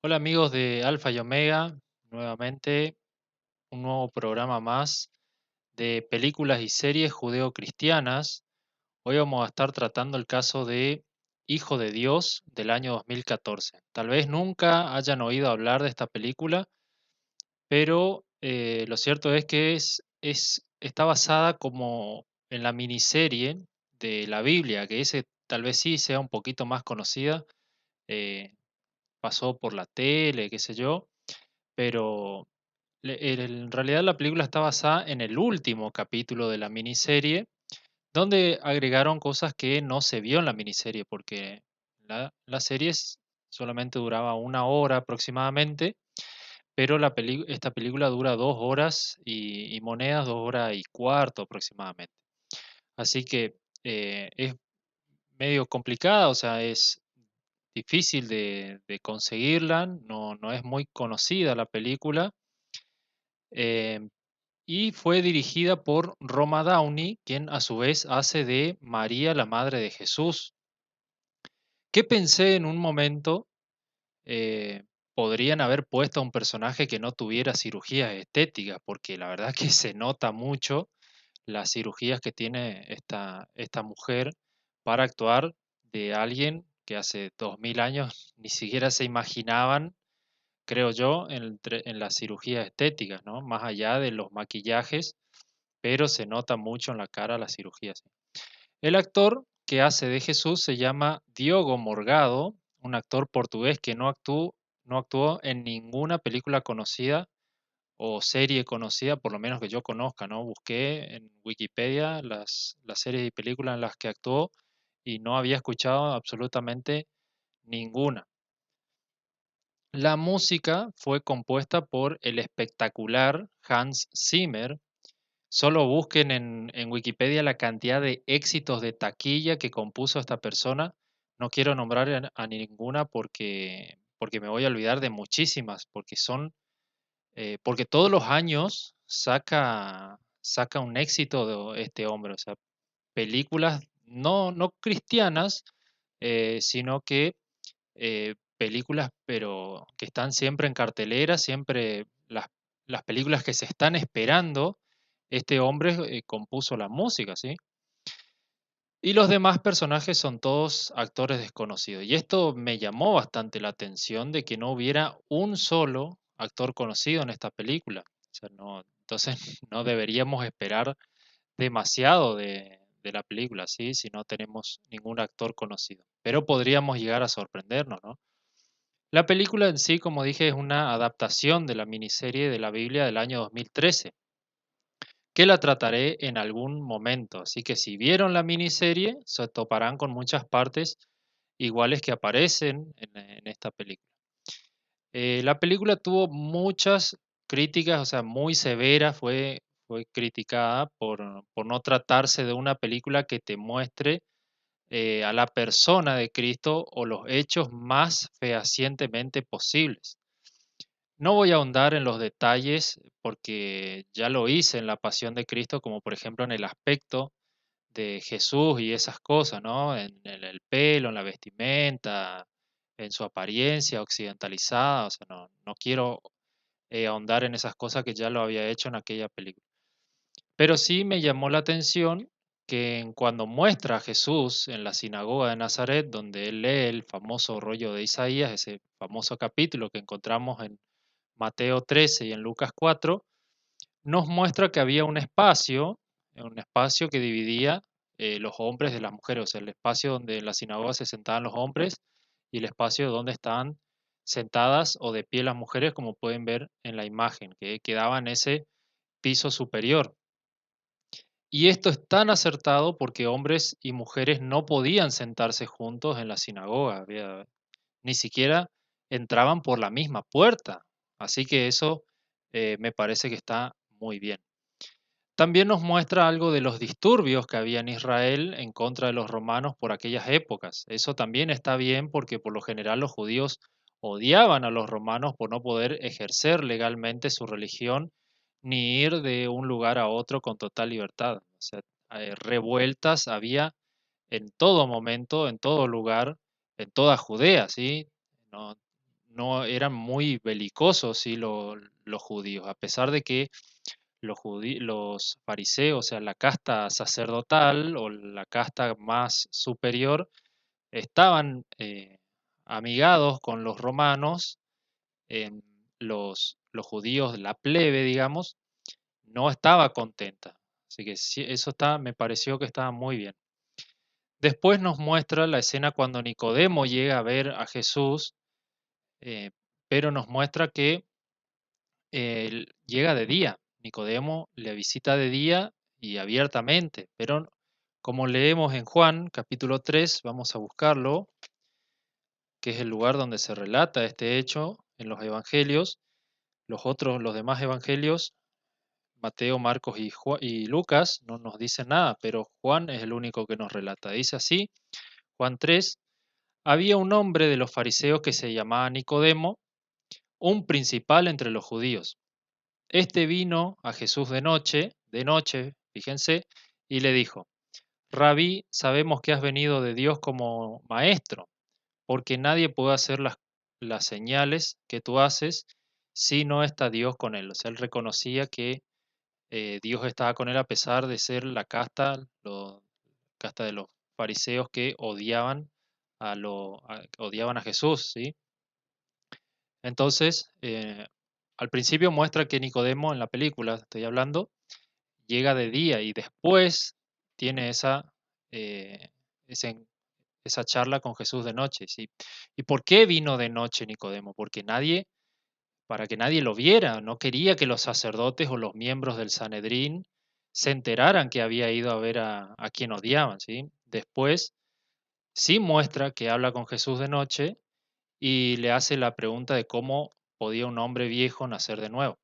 Hola amigos de Alfa y Omega, nuevamente un nuevo programa más de películas y series judeocristianas. Hoy vamos a estar tratando el caso de Hijo de Dios del año 2014. Tal vez nunca hayan oído hablar de esta película, pero lo cierto es que está basada como en la miniserie de la Biblia, que ese tal vez sí sea un poquito más conocida, eh, pasó por la tele, qué sé yo, pero en realidad la película está basada en el último capítulo de la miniserie, donde agregaron cosas que no se vio en la miniserie, porque la serie solamente duraba 1 hora aproximadamente, pero esta película dura 2 horas y monedas, 2 horas y cuarto aproximadamente. Así que es medio complicada, o sea, es difícil de conseguirla, no es muy conocida la película. em, y fue dirigida por Roma Downey, quien a su vez hace de María, la madre de Jesús. ¿Qué pensé en un momento? eh, Podrían haber puesto a un personaje que no tuviera cirugías estéticas, porque la verdad que se nota mucho las cirugías que tiene esta mujer para actuar de alguien que hace 2000 años ni siquiera se imaginaban, creo yo, en las cirugías estéticas, ¿no? Más allá de los maquillajes, pero se nota mucho en la cara la cirugía, sí. El actor que hace de Jesús se llama Diogo Morgado, un actor portugués que no actuó en ninguna película conocida o serie conocida, por lo menos que yo conozca, ¿no? Busqué en Wikipedia las series y películas en las que actuó y no había escuchado absolutamente ninguna. La música fue compuesta por el espectacular Hans Zimmer. Solo busquen en Wikipedia la cantidad de éxitos de taquilla que compuso esta persona. No quiero nombrar a ninguna porque me voy a olvidar de muchísimas, porque todos los años saca un éxito de este hombre. O sea, películas no cristianas, sino que películas, pero que están siempre en cartelera, siempre las películas que se están esperando, este hombre compuso la música, ¿sí? Y los demás personajes son todos actores desconocidos. Y esto me llamó bastante la atención de que no hubiera un solo actor conocido en esta película. O sea, no, entonces no deberíamos esperar demasiado de la película, ¿sí? Si no tenemos ningún actor conocido. Pero podríamos llegar a sorprendernos, ¿no? La película en sí, como dije, es una adaptación de la miniserie de la Biblia del año 2013, que la trataré en algún momento. Así que si vieron la miniserie, se toparán con muchas partes iguales que aparecen en esta película. La película tuvo muchas críticas, o sea, muy severas, fue criticada por no tratarse de una película que te muestre a la persona de Cristo o los hechos más fehacientemente posibles. No voy a ahondar en los detalles porque ya lo hice en la Pasión de Cristo, como por ejemplo en el aspecto de Jesús y esas cosas, ¿no? En el pelo, en la vestimenta, en su apariencia occidentalizada. O sea, no quiero ahondar en esas cosas que ya lo había hecho en aquella película. Pero sí me llamó la atención que cuando muestra a Jesús en la sinagoga de Nazaret, donde él lee el famoso rollo de Isaías, ese famoso capítulo que encontramos en Mateo 13 y en Lucas 4, nos muestra que había un espacio que dividía los hombres de las mujeres, o sea, el espacio donde en la sinagoga se sentaban los hombres y el espacio donde estaban sentadas o de pie las mujeres, como pueden ver en la imagen, que quedaba en ese piso superior. Y esto es tan acertado porque hombres y mujeres no podían sentarse juntos en la sinagoga, ni siquiera entraban por la misma puerta. Así que eso me parece que está muy bien. También nos muestra algo de los disturbios que había en Israel en contra de los romanos por aquellas épocas. Eso también está bien porque por lo general los judíos odiaban a los romanos por no poder ejercer legalmente su religión ni ir de un lugar a otro con total libertad. O sea, revueltas había en todo momento, en todo lugar, en toda Judea, ¿sí? No, no eran muy belicosos, ¿sí? Los judíos, a pesar de que los fariseos, o sea, la casta sacerdotal o la casta más superior, estaban amigados con los romanos, em, los judíos, la plebe, digamos, no estaba contenta. Así que sí, eso me pareció que estaba muy bien. Después nos muestra la escena cuando Nicodemo llega a ver a Jesús, eh, pero nos muestra que él llega de día. Nicodemo le visita de día y abiertamente, pero como leemos en Juan capítulo 3, vamos a buscarlo, que es el lugar donde se relata este hecho en los evangelios. Los demás evangelios, Mateo, Marcos y Lucas, no nos dicen nada, pero Juan es el único que nos relata. Dice así, Juan 3, había un hombre de los fariseos que se llamaba Nicodemo, un principal entre los judíos. Este vino a Jesús de noche, fíjense, y le dijo, Rabí, sabemos que has venido de Dios como maestro, porque nadie puede hacer las señales que tú haces si no está Dios con él. O sea, él reconocía que Dios estaba con él a pesar de ser la casta de los fariseos que odiaban a Jesús, ¿sí? Entonces, al principio muestra que Nicodemo en la película, estoy hablando, llega de día y después tiene eh, ese- esa charla con Jesús de noche, ¿sí? ¿Y por qué vino de noche Nicodemo? Para que nadie lo viera, no quería que los sacerdotes o los miembros del Sanedrín se enteraran que había ido a ver a quien odiaban, ¿sí? Después sí muestra que habla con Jesús de noche y le hace la pregunta de cómo podía un hombre viejo nacer de nuevo.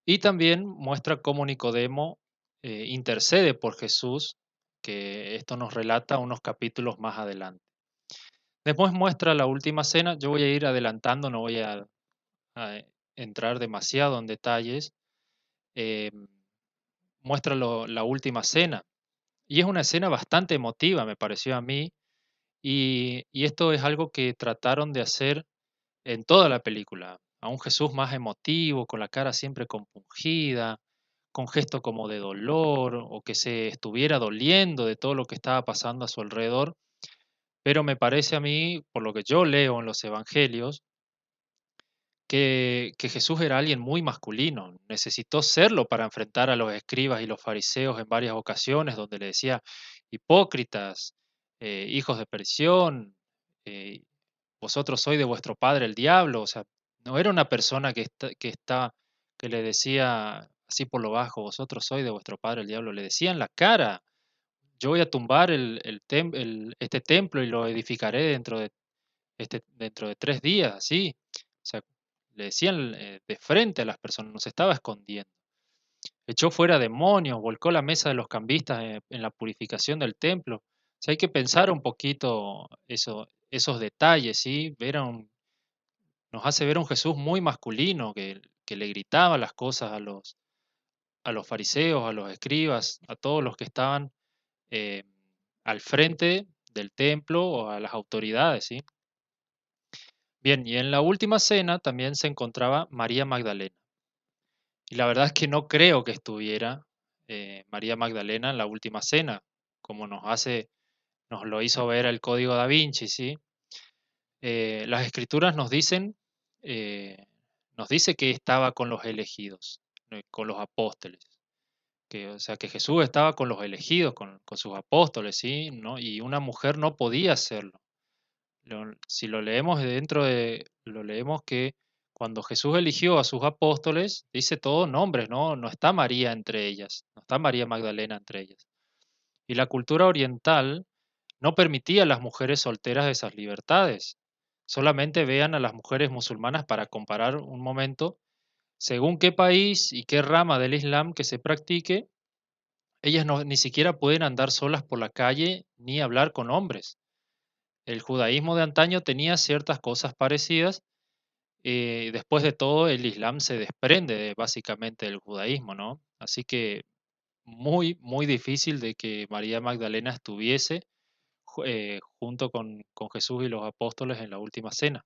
Y también muestra cómo Nicodemo intercede por Jesús, que esto nos relata unos capítulos más adelante. Después muestra la última cena, yo voy a ir adelantando, no voy a entrar demasiado en detalles. eh, Muestra la última cena, y es una escena bastante emotiva, me pareció a mí, y esto es algo que trataron de hacer en toda la película, a un Jesús más emotivo, con la cara siempre compungida, con gesto como de dolor o que se estuviera doliendo de todo lo que estaba pasando a su alrededor, pero me parece a mí, por lo que yo leo en los evangelios, que Jesús era alguien muy masculino, necesitó serlo para enfrentar a los escribas y los fariseos en varias ocasiones, donde le decía, hipócritas, hijos de perdición, eh, vosotros sois de vuestro padre el diablo, o sea, no era una persona que le decía así por lo bajo, vosotros sois de vuestro padre el diablo, le decía en la cara, yo voy a tumbar este templo y lo edificaré dentro de 3 días, así, o sea, le decían de frente a las personas, no se estaba escondiendo. Echó fuera demonios, volcó la mesa de los cambistas en la purificación del templo. O sea, hay que pensar un poquito esos detalles, ¿sí? Nos hace ver a un Jesús muy masculino que le gritaba las cosas a los fariseos, a los escribas, a todos los que estaban eh, al frente del templo o a las autoridades, ¿sí? Bien, y en la última cena también se encontraba María Magdalena. Y la verdad es que no creo que estuviera María Magdalena en la última cena, como nos lo hizo ver el Código Da Vinci, ¿sí? Las escrituras nos dice que estaba con los elegidos, con los apóstoles, o sea, que Jesús estaba con los elegidos, con sus apóstoles, ¿sí? ¿No? Y una mujer no podía hacerlo. Si lo leemos que cuando Jesús eligió a sus apóstoles, dice todos nombres, ¿no? No está María entre ellas, no está María Magdalena entre ellas. Y la cultura oriental no permitía a las mujeres solteras esas libertades. Solamente vean a las mujeres musulmanas para comparar un momento, según qué país y qué rama del Islam que se practique, ellas ni siquiera pueden andar solas por la calle ni hablar con hombres. El judaísmo de antaño tenía ciertas cosas parecidas. Después de todo, el Islam se desprende básicamente del judaísmo, ¿no? Así que muy, muy difícil de que María Magdalena estuviese junto con Jesús y los apóstoles en la última cena.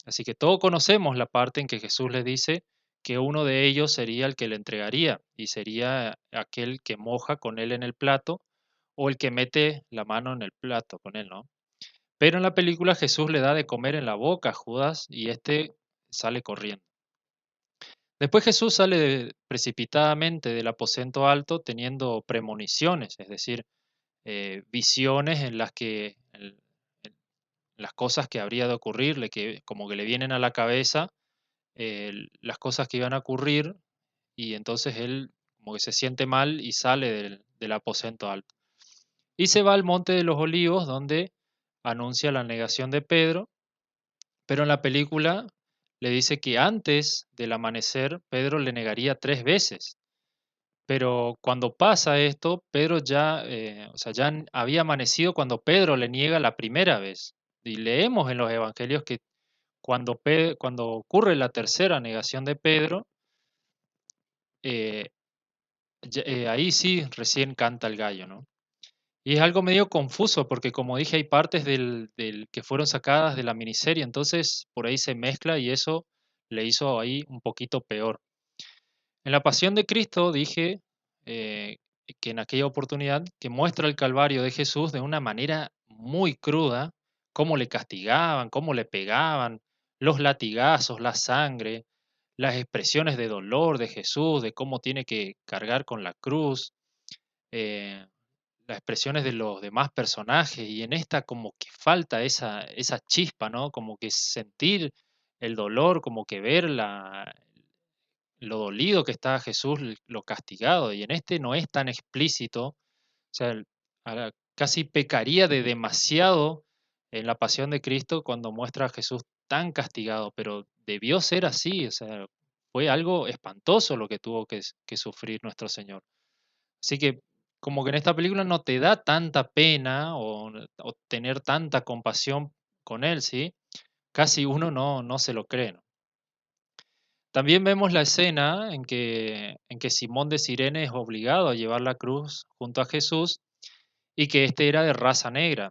Así que todos conocemos la parte en que Jesús les dice que uno de ellos sería el que le entregaría y sería aquel que moja con él en el plato o el que mete la mano en el plato con él, ¿no? Pero en la película Jesús le da de comer en la boca a Judas y este sale corriendo. Después Jesús sale precipitadamente del aposento alto teniendo premoniciones, es decir, visiones en las que en las cosas que habría de ocurrirle, que como que le vienen a la cabeza las cosas que iban a ocurrir y entonces él como que se siente mal y sale del aposento alto. Y se va al Monte de los Olivos donde anuncia la negación de Pedro, pero en la película le dice que antes del amanecer Pedro le negaría 3 veces. Pero cuando pasa esto, Pedro ya, o sea, había amanecido cuando Pedro le niega la primera vez. Y leemos en los evangelios que cuando ocurre la tercera negación de Pedro, eh, ahí sí recién canta el gallo, ¿no? Y es algo medio confuso porque como dije hay partes del que fueron sacadas de la miniserie, entonces por ahí se mezcla y eso le hizo ahí un poquito peor. En la Pasión de Cristo dije eh, que en aquella oportunidad que muestra el Calvario de Jesús de una manera muy cruda, cómo le castigaban, cómo le pegaban, los latigazos, la sangre, las expresiones de dolor de Jesús, de cómo tiene que cargar con la cruz, eh, las expresiones de los demás personajes, y en esta como que falta esa chispa, ¿no? Como que sentir el dolor, como que ver lo dolido que estaba Jesús, lo castigado, y en este no es tan explícito, o sea, casi pecaría de demasiado en la pasión de Cristo cuando muestra a Jesús tan castigado, pero debió ser así, o sea, fue algo espantoso lo que tuvo que sufrir nuestro Señor. Así que como que en esta película no te da tanta pena o tener tanta compasión con él, ¿sí? Casi uno no se lo cree, ¿no? También vemos la escena en que Simón de Cirene es obligado a llevar la cruz junto a Jesús y que éste era de raza negra.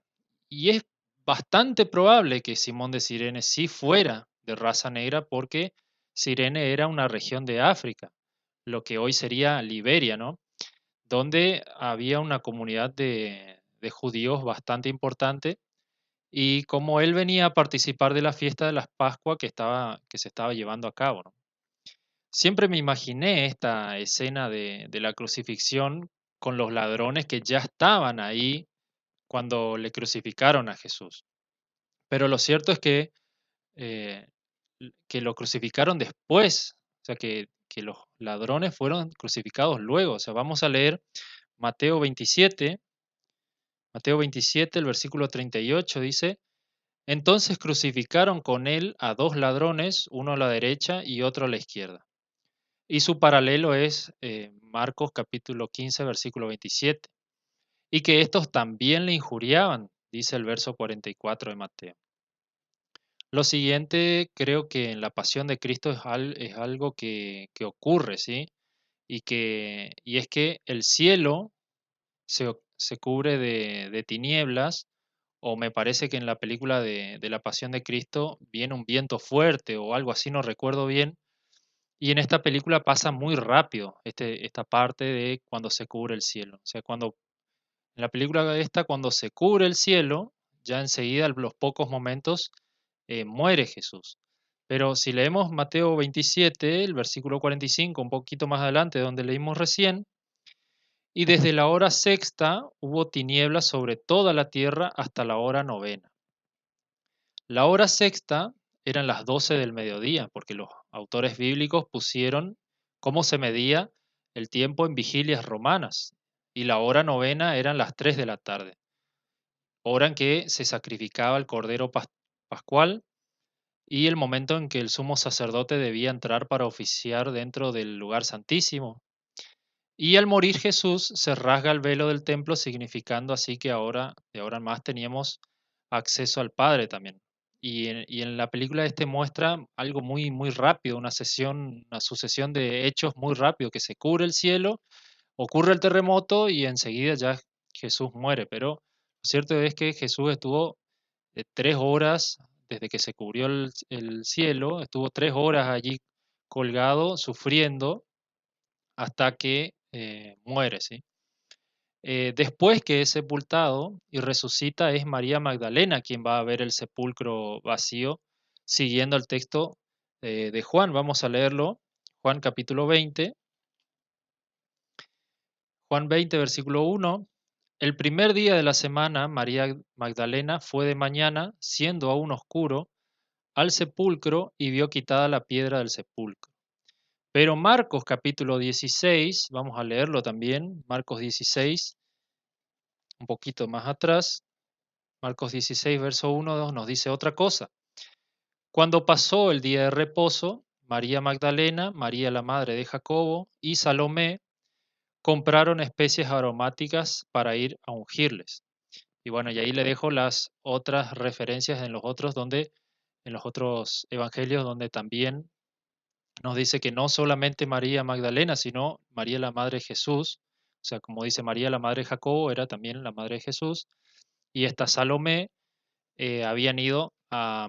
Y es bastante probable que Simón de Cirene sí fuera de raza negra porque Cirene era una región de África, lo que hoy sería Liberia, ¿no? Donde había una comunidad de judíos bastante importante y como él venía a participar de la fiesta de las Pascua que se estaba llevando a cabo, ¿no? Siempre me imaginé esta escena de la crucifixión con los ladrones que ya estaban ahí cuando le crucificaron a Jesús. Pero lo cierto es eh, que lo crucificaron después, o sea, que los ladrones fueron crucificados luego. O sea, vamos a leer Mateo 27, Mateo 27, el versículo 38 dice, entonces crucificaron con él a dos ladrones, uno a la derecha y otro a la izquierda. Y su paralelo es Marcos capítulo 15, versículo 27. Y que estos también le injuriaban, dice el verso 44 de Mateo. Lo siguiente, creo que en la pasión de Cristo es algo que ocurre, ¿sí? Y es que el cielo se cubre de tinieblas, o me parece que en la película de la pasión de Cristo viene un viento fuerte o algo así, no recuerdo bien. Y en esta película pasa muy rápido esta parte de cuando se cubre el cielo. O sea, en la película esta, cuando se cubre el cielo, ya enseguida, a los pocos momentos, muere Jesús. Pero si leemos Mateo 27, el versículo 45, un poquito más adelante, donde leímos recién, y desde la hora sexta hubo tinieblas sobre toda la tierra hasta la hora novena. La hora sexta eran las 12 del mediodía, porque los autores bíblicos pusieron cómo se medía el tiempo en vigilias romanas, y la hora novena eran las 3 de la tarde, hora en que se sacrificaba el cordero pascual y el momento en que el sumo sacerdote debía entrar para oficiar dentro del lugar santísimo. Y al morir Jesús se rasga el velo del templo, significando así que ahora, de ahora en más, teníamos acceso al Padre también. Y en la película muestra algo muy, muy rápido, una sucesión de hechos muy rápido, que se cubre el cielo, ocurre el terremoto y enseguida ya Jesús muere. Pero lo cierto es que Jesús estuvo 3 horas desde que se cubrió el cielo, estuvo 3 horas allí colgado, sufriendo, hasta que muere, ¿sí? Después que es sepultado y resucita, es María Magdalena quien va a ver el sepulcro vacío, siguiendo el texto de Juan. Vamos a leerlo. Juan capítulo 20. Juan 20, versículo 1. El primer día de la semana, María Magdalena fue de mañana, siendo aún oscuro, al sepulcro y vio quitada la piedra del sepulcro. Pero Marcos capítulo 16, vamos a leerlo también, Marcos 16, un poquito más atrás, Marcos 16, verso 1 nos dice otra cosa. Cuando pasó el día de reposo, María Magdalena, María la madre de Jacobo y Salomé compraron especies aromáticas para ir a ungirles. Y bueno, y ahí le dejo las otras referencias en los otros evangelios donde también nos dice que no solamente María Magdalena, sino María la madre de Jesús, o sea, como dice María la madre de Jacobo, era también la madre de Jesús, y esta Salomé habían ido a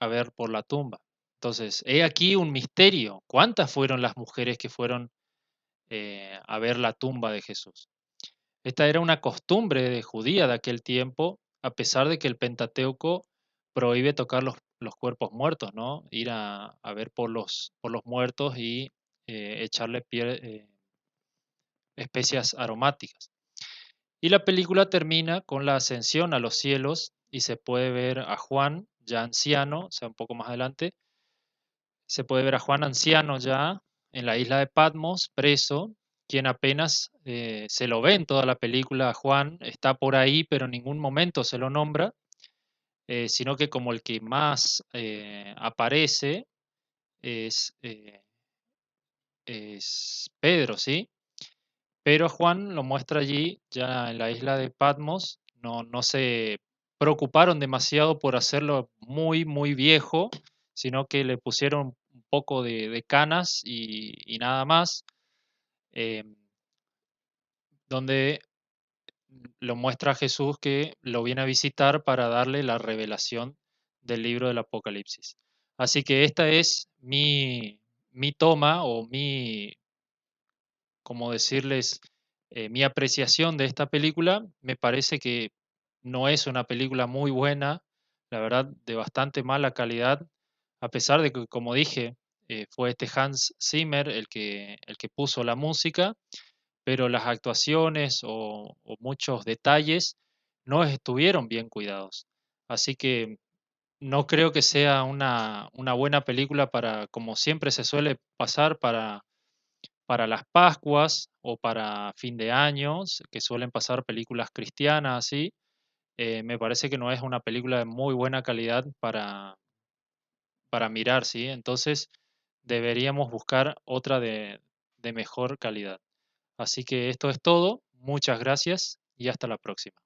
ver por la tumba. Entonces, he aquí un misterio. ¿Cuántas fueron las mujeres que fueron a ver la tumba de Jesús? Esta era una costumbre de judía de aquel tiempo, a pesar de que el Pentateuco prohíbe tocar los cuerpos muertos, ¿no? Ir a ver por los muertos y echarle especias aromáticas. Y la película termina con la ascensión a los cielos y se puede ver a Juan ya anciano, o sea, un poco más adelante, se puede ver a Juan anciano ya en la isla de Patmos, preso, quien apenas se lo ve en toda la película. Juan está por ahí, pero en ningún momento se lo nombra, sino que como el que más aparece es, eh, es Pedro, ¿sí? Pero Juan lo muestra allí, ya en la isla de Patmos. No se preocuparon demasiado por hacerlo muy, muy viejo, sino que le pusieron un poco de canas y nada más, eh, donde lo muestra a Jesús que lo viene a visitar para darle la revelación del libro del Apocalipsis. Así que esta es mi toma o como decirles, mi apreciación de esta película. Me parece que no es una película muy buena, la verdad, de bastante mala calidad, a pesar de que, como dije, fue este Hans Zimmer el que puso la música, pero las actuaciones o muchos detalles no estuvieron bien cuidados. Así que no creo que sea una buena película para, como siempre se suele pasar, para las Pascuas o para fin de años, que suelen pasar películas cristianas así. Me parece que no es una película de muy buena calidad para mirar, ¿sí? Entonces deberíamos buscar otra de mejor calidad. Así que esto es todo. Muchas gracias y hasta la próxima.